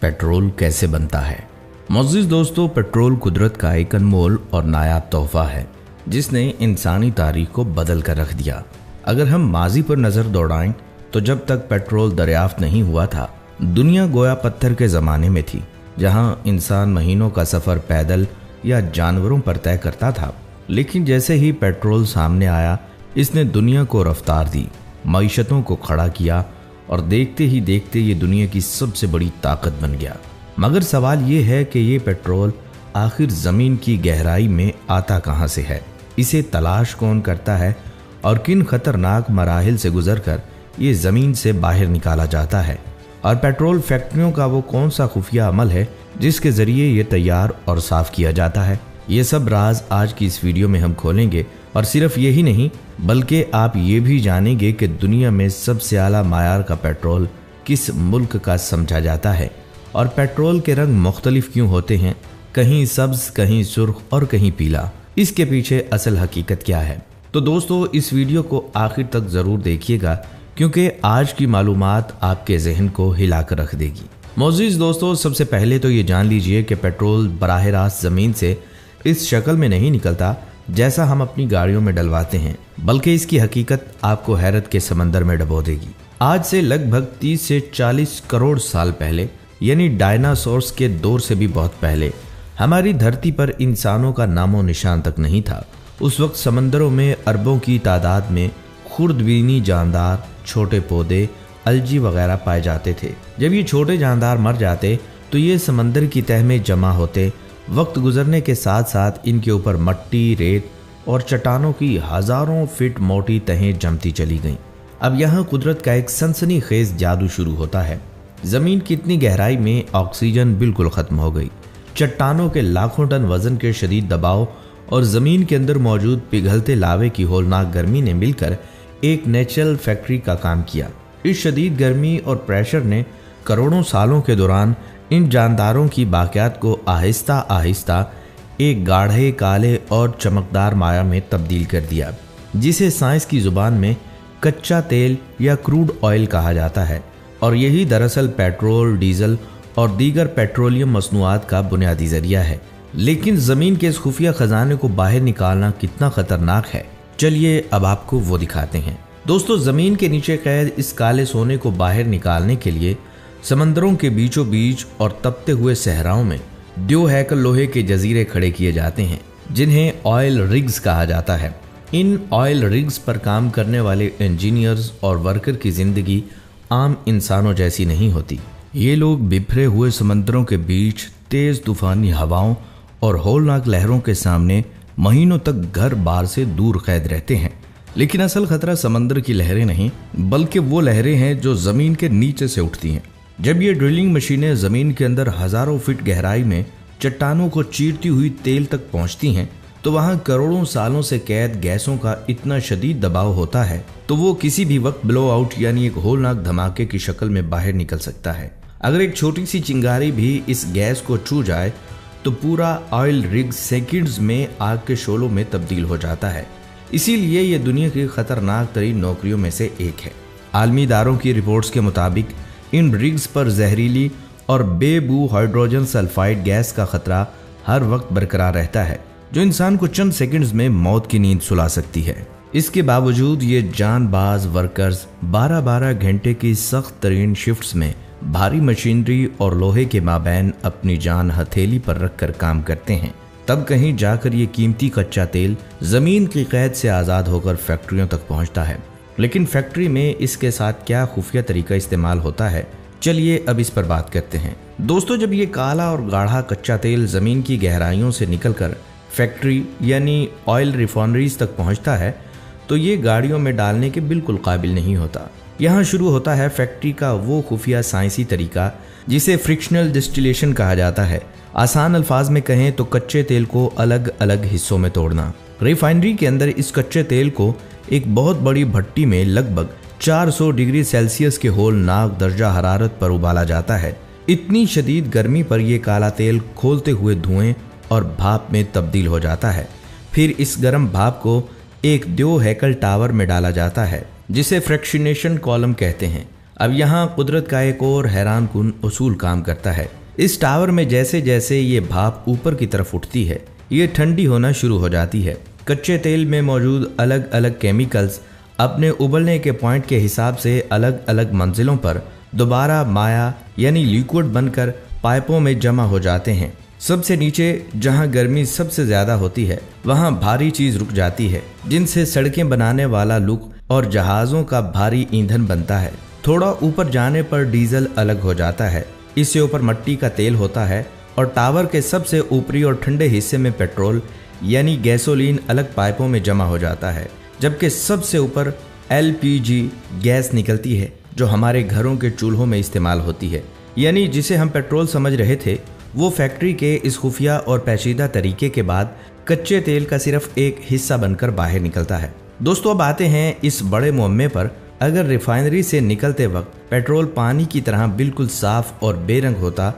Petrol कैसे बनता है। मुअज़्ज़िज़ दोस्तों, पेट्रोल कुदरत का एक अनमोल और नायाब तोहफा है जिसने इंसानी तारीख को बदल कर रख दिया। अगर हम माजी पर नज़र दौड़ाएं तो जब तक पेट्रोल दरियाफ्त नहीं हुआ था, दुनिया गोया पत्थर के ज़माने में थी, जहां इंसान महीनों का सफ़र पैदल या जानवरों पर तय करता था। लेकिन जैसे ही पेट्रोल सामने आया, इसने दुनिया को रफ्तार दी, मईशतों को खड़ा किया और देखते ही देखते ये दुनिया की सबसे बड़ी ताकत बन गया। मगर सवाल ये है कि ये पेट्रोल आखिर ज़मीन की गहराई में आता कहाँ से है, इसे तलाश कौन करता है और किन खतरनाक मराहिल से गुजरकर ये ज़मीन से बाहर निकाला जाता है, और पेट्रोल फैक्ट्रियों का वो कौन सा खुफिया अमल है जिसके ज़रिए ये तैयार और साफ़ किया जाता है। ये सब राज आज की इस वीडियो में हम खोलेंगे। और सिर्फ यही नहीं, बल्कि आप ये भी जानेंगे कि दुनिया में सबसे आला मायार का पेट्रोल किस मुल्क का समझा जाता है और पेट्रोल के रंग मुख्तलिफ क्यों होते हैं, कहीं सब्ज, कहीं सुर्ख और कहीं पीला। इसके पीछे असल हकीकत क्या है। तो दोस्तों, इस वीडियो को आखिर तक ज़रूर देखिएगा क्योंकि आज की मालूमात आपके जहन को हिला कर रख देगी। मुअज़्ज़िज़ दोस्तों, सबसे पहले तो ये जान लीजिए कि पेट्रोल बराह रास्त ज़मीन से इस शक्ल में नहीं निकलता जैसा हम अपनी गाड़ियों में डलवाते हैं, बल्कि इसकी हकीकत आपको हैरत के समंदर में डबो देगी। आज से लगभग 30 से 40 करोड़ साल पहले, यानी डायनासोर्स के दौर से भी बहुत पहले, हमारी धरती पर इंसानों का नामो निशान तक नहीं था। उस वक्त समंदरों में अरबों की तादाद में खुर्दबीनी जानदार, छोटे पौधे, अलजी वगैरह पाए जाते थे। जब ये छोटे जानदार मर जाते तो ये समंदर की तह में जमा होते। वक्त गुजरने के साथ साथ इनके ऊपर मट्टी, रेत और चट्टानों की हजारों फीट मोटी तहें जमती चली गईं। अब यहाँ कुदरत का एक सनसनीखेज जादू शुरू होता है। जमीन की इतनी गहराई में ऑक्सीजन बिल्कुल खत्म हो गई। चट्टानों के लाखों टन वजन के शदीद दबाव और जमीन के अंदर मौजूद पिघलते लावे की होलनाक गर्मी ने मिलकर एक नेचुरल फैक्ट्री का काम किया। इस शदीद गर्मी और प्रेशर ने करोड़ों सालों के दौरान इन जानदारों की बाक़ियात को आहिस्ता आहिस्ता एक गाढ़े, काले और चमकदार माया में तब्दील कर दिया, जिसे साइंस की ज़ुबान में कच्चा तेल या क्रूड ऑयल कहा जाता है। और यही दरअसल पेट्रोल, डीजल और दीगर पेट्रोलियम मसनूआत का बुनियादी ज़रिया है। लेकिन ज़मीन के इस खुफिया ख़जाने को बाहर निकालना कितना ख़तरनाक है, चलिए अब आपको वो दिखाते हैं। दोस्तों, ज़मीन के नीचे कैद इस काले सोने को बाहर निकालने के लिए समंदरों के बीचों बीच और तपते हुए सहराओं में द्यो हैकल लोहे के जजीरे खड़े किए जाते हैं, जिन्हें ऑयल रिग्स कहा जाता है। इन ऑयल रिग्स पर काम करने वाले इंजीनियर्स और वर्कर की जिंदगी आम इंसानों जैसी नहीं होती। ये लोग बिखरे हुए समंदरों के बीच तेज तूफानी हवाओं और होलनाक लहरों के सामने महीनों तक घर बार से दूर कैद रहते हैं। लेकिन असल खतरा समंदर की लहरें नहीं, बल्कि वो लहरें हैं जो जमीन के नीचे से उठती हैं। जब ये ड्रिलिंग मशीनें जमीन के अंदर हजारों फीट गहराई में चट्टानों को चीरती हुई तेल तक पहुंचती हैं, तो वहां करोड़ों सालों से कैद गैसों का इतना शदीद दबाव होता है तो वो किसी भी वक्त ब्लो आउट यानी एक होलनाक धमाके की शक्ल में बाहर निकल सकता है। अगर एक छोटी सी चिंगारी भी इस गैस को छू जाए तो पूरा ऑयल रिग सेकंड्स में आग के शोलों में तब्दील हो जाता है। इसीलिए ये दुनिया की खतरनाक तरीन नौकरियों में से एक है। आलमी इदारों की रिपोर्ट्स के मुताबिक इन रिग्स पर जहरीली और बेबू हाइड्रोजन सल्फाइड गैस का खतरा हर वक्त बरकरार रहता है, जो इंसान को चंद सेकंड्स में मौत की नींद सुला सकती है। इसके बावजूद ये जानबाज वर्कर्स 12-12 घंटे की सख्त तरीन शिफ्ट्स में भारी मशीनरी और लोहे के माबैन अपनी जान हथेली पर रखकर काम करते हैं। तब कहीं जाकर ये कीमती कच्चा तेल जमीन की कैद से आज़ाद होकर फैक्ट्रियों तक पहुंचता है। लेकिन फैक्ट्री में इसके साथ क्या खुफिया तरीका इस्तेमाल होता है, चलिए अब इस पर बात करते हैं। दोस्तों, जब ये काला और गाढ़ा कच्चा तेल जमीन की गहराइयों से निकलकर फैक्ट्री यानी ऑयल रिफाइनरीज तक पहुंचता है तो ये गाड़ियों में डालने के बिल्कुल काबिल नहीं होता। यहाँ शुरू होता है फैक्ट्री का वो खुफिया साइंसी तरीका जिसे फ्रिक्शनल डिस्टिलेशन कहा जाता है। आसान अल्फाज में कहें तो कच्चे तेल को अलग अलग हिस्सों में तोड़ना। रिफाइनरी के अंदर इस कच्चे तेल को एक बहुत बड़ी भट्टी में लगभग 400 डिग्री सेल्सियस के होलनाक दर्जा हरारत पर उबाला जाता है। इतनी शदीद गर्मी पर यह काला तेल खोलते हुए धुएं और भाप में तब्दील हो जाता है। फिर इस गर्म भाप को एक द्यो हैकल टावर में डाला जाता है जिसे फ्रैक्शनेशन कॉलम कहते हैं। अब यहाँ कुदरत का एक और हैरानकुन उसूल काम करता है। इस टावर में जैसे जैसे ये भाप ऊपर की तरफ उठती है, ये ठंडी होना शुरू हो जाती है। कच्चे तेल में मौजूद अलग अलग केमिकल्स अपने उबलने के पॉइंट के हिसाब से अलग अलग मंजिलों पर दोबारा माया यानी लिक्विड बनकर पाइपों में जमा हो जाते हैं। सबसे नीचे जहां गर्मी सबसे ज्यादा होती है वहां भारी चीज रुक जाती है, जिनसे सड़कें बनाने वाला लुक और जहाजों का भारी ईंधन बनता है। थोड़ा ऊपर जाने पर डीजल अलग हो जाता है, इससे ऊपर मिट्टी का तेल होता है और टावर के सबसे ऊपरी और ठंडे हिस्से में पेट्रोल यानी गैसोलीन अलग पाइपों में जमा हो जाता है। जबकि सबसे ऊपर LPG गैस निकलती है जो हमारे घरों के चूल्हों में इस्तेमाल होती है, यानी जिसे हम पेट्रोल समझ रहे थे वो फैक्ट्री के इस खुफिया और पेचीदा तरीके के बाद कच्चे तेल का सिर्फ एक हिस्सा बनकर बाहर निकलता है। दोस्तों अब आते हैं इस बड़े मुअम्मे पर। अगर रिफाइनरी से निकलते वक्त पेट्रोल पानी की तरह बिल्कुल साफ और बेरंग होता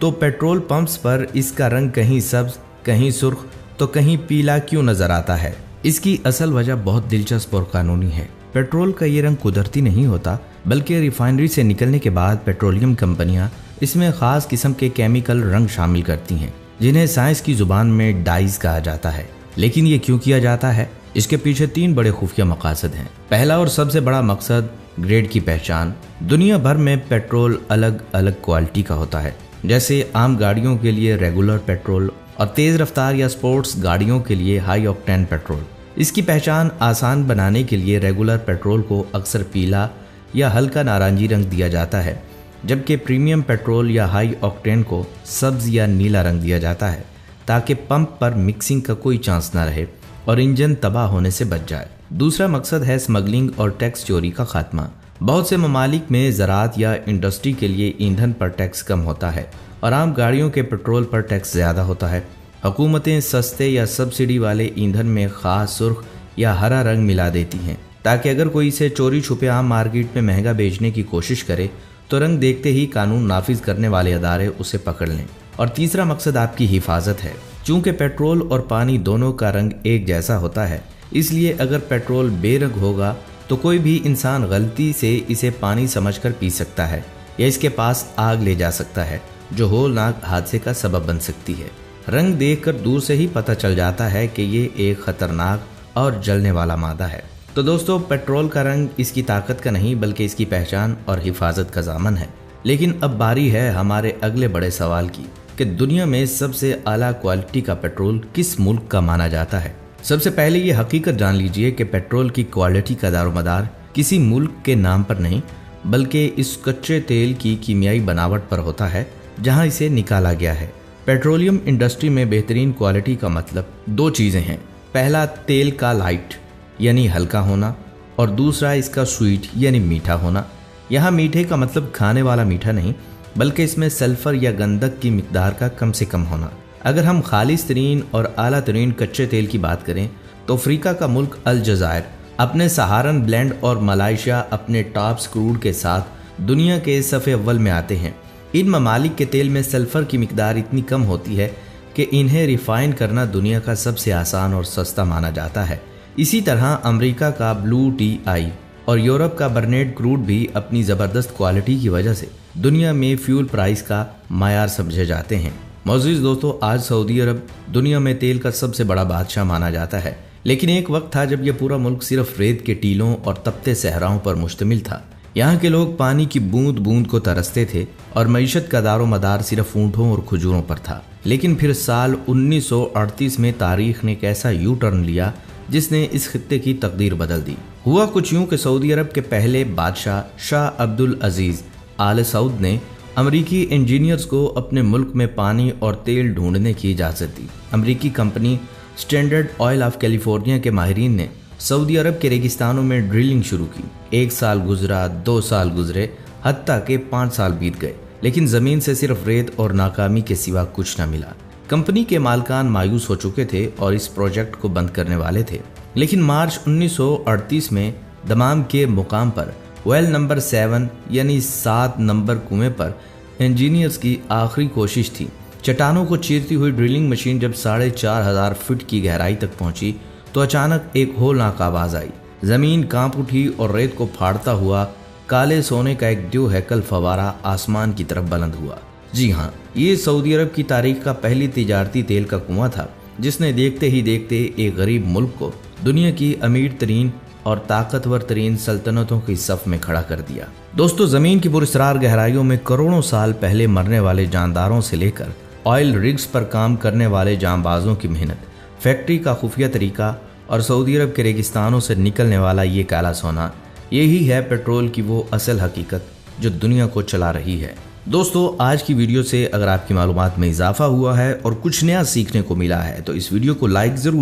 तो पेट्रोल पंप्स पर इसका रंग कहीं सब्ज, कहीं सुर्ख तो कहीं पीला क्यों नजर आता है? इसकी असल वजह बहुत दिलचस्प और कानूनी है। पेट्रोल का ये रंग कुदरती नहीं होता, बल्कि रिफाइनरी से निकलने के बाद पेट्रोलियम कंपनियां इसमें खास किस्म के केमिकल रंग शामिल करती हैं, जिन्हें साइंस की जुबान में डाइज कहा जाता है। लेकिन ये क्यों किया जाता है? इसके पीछे 3 बड़े खुफिया मकासद हैं। पहला और सबसे बड़ा मकसद ग्रेड की पहचान। दुनिया भर में पेट्रोल अलग अलग क्वालिटी का होता है, जैसे आम गाड़ियों के लिए रेगुलर पेट्रोल और तेज रफ्तार या स्पोर्ट्स गाड़ियों के लिए हाई ऑक्टेन पेट्रोल। इसकी पहचान आसान बनाने के लिए रेगुलर पेट्रोल को अक्सर पीला या हल्का नारंगी रंग दिया जाता है, जबकि प्रीमियम पेट्रोल या हाई ऑक्टेन को सब्ज या नीला रंग दिया जाता है, ताकि पंप पर मिक्सिंग का कोई चांस न रहे और इंजन तबाह होने से बच जाए। दूसरा मकसद है स्मगलिंग और टैक्स चोरी का खात्मा। बहुत से ममालिक में ज़राअत या इंडस्ट्री के लिए ईंधन पर टैक्स कम होता है और आम गाड़ियों के पेट्रोल पर टैक्स ज़्यादा होता है। हुकूमतें सस्ते या सब्सिडी वाले ईंधन में खास सुर्ख या हरा रंग मिला देती हैं, ताकि अगर कोई इसे चोरी छुपे आम मार्केट में महंगा बेचने की कोशिश करे तो रंग देखते ही कानून नाफिज करने वाले अदारे उसे पकड़ लें। और तीसरा मकसद आपकी हिफाजत है। चूंकि पेट्रोल और पानी दोनों का रंग एक जैसा होता है, इसलिए अगर पेट्रोल बेरंग होगा तो कोई भी इंसान गलती से इसे पानी समझकर पी सकता है या इसके पास आग ले जा सकता है, जो होलनाक हादसे का सबब बन सकती है। रंग देखकर दूर से ही पता चल जाता है कि ये एक खतरनाक और जलने वाला मादा है। तो दोस्तों, पेट्रोल का रंग इसकी ताकत का नहीं बल्कि इसकी पहचान और हिफाजत का दामन है। लेकिन अब बारी है हमारे अगले बड़े सवाल की कि दुनिया में सबसे आला क्वालिटी का पेट्रोल किस मुल्क का माना जाता है। सबसे पहले ये हकीकत जान लीजिए कि पेट्रोल की क्वालिटी का दारोमदार किसी मुल्क के नाम पर नहीं बल्कि इस कच्चे तेल की कीमियाई बनावट पर होता है जहां इसे निकाला गया है। पेट्रोलियम इंडस्ट्री में बेहतरीन क्वालिटी का मतलब 2 चीज़ें हैं। पहला, तेल का लाइट यानी हल्का होना, और दूसरा इसका स्वीट यानी मीठा होना। यहाँ मीठे का मतलब खाने वाला मीठा नहीं बल्कि इसमें सल्फर या गंधक की मिकदार का कम से कम होना। अगर हम खालिस तरीन और आला तरीन कच्चे तेल की बात करें तो अफ्रीका का मुल्क अलजायर अपने सहारन ब्लेंड और मलाइशिया अपने टॉप क्रूड के साथ दुनिया के सफ़े अव्वल में आते हैं। इन ममालिक के तेल में सल्फर की मिकदार इतनी कम होती है कि इन्हें रिफाइन करना दुनिया का सबसे आसान और सस्ता माना जाता है। इसी तरह अमेरिका का ब्लू TI और यूरोप का बर्नेट क्रूड भी अपनी ज़बरदस्त क्वालिटी की वजह से दुनिया में फ्यूल प्राइस का मायार समझे जाते हैं। मौजूद दोस्तों, आज सऊदी अरब दुनिया में तेल का सबसे बड़ा बादशाह माना जाता है, लेकिन एक वक्त था जब यह पूरा मुल्क सिर्फ रेत के टीलों और तपते सहराओं पर मुश्तमिल था। यहाँ के लोग पानी की बूंद बूंद को तरसते थे और मईशत का दारो मदार सिर्फ ऊँटों और खजूरों पर था। लेकिन फिर साल 1938 में तारीख ने एक ऐसा यू टर्न लिया जिसने इस खित्ते की तकदीर बदल दी। हुआ कुछ यूं कि सऊदी अरब के पहले बादशाह शाह अब्दुल अजीज आल सऊद ने अमरीकी इंजीनियर्स को अपने मुल्क में पानी और तेल ढूंढने की इजाज़त दी। अमरीकी company standard oil of California के माहिरीन ने सऊदी अरब के रेगिस्तानों में ड्रिलिंग शुरू की। 1 साल गुजरा, 2 साल गुजरे, हत्ता के 5 साल बीत गए, लेकिन ज़मीन से सिर्फ रेत और नाकामी के सिवा कुछ न मिला। कंपनी के मालकान मायूस हो चुके थे और इस प्रोजेक्ट को बंद करने वाले थे। लेकिन मार्च 1938 में दमाम के मुकाम पर वेल नंबर 7 यानी 7 नंबर कुएं पर इंजीनियर्स की आखिरी कोशिश थी। चट्टानों को चीरती हुई ड्रिलिंग मशीन जब 4,500 फीट की गहराई तक पहुंची तो अचानक एक होलनाक आवाज आई। जमीन कांप उठी और रेत को फाड़ता हुआ काले सोने का एक द्योहैकल फवारा आसमान की तरफ बुलंद हुआ। जी हाँ, ये सऊदी अरब की तारीख का पहली तिजारती तेल का कुआं था जिसने देखते ही देखते एक गरीब मुल्क को दुनिया की अमीर तरीन और ताकतवर तरीन सल्तनतों की सफ में खड़ा कर दिया। दोस्तों, जमीन की पुरस्रार गहराइयों में करोड़ों साल पहले मरने वाले जानदारों से लेकर ऑयल रिग्स पर काम करने वाले जांबाजों की मेहनत, फैक्ट्री का खुफिया तरीका और सऊदी अरब के रेगिस्तानों से निकलने वाला ये काला सोना, यही है पेट्रोल की वो असल हकीकत जो दुनिया को चला रही है। दोस्तों, आज की वीडियो से अगर आपकी मालूमात में इजाफा हुआ है और कुछ नया सीखने को मिला है तो इस वीडियो को लाइक जरूर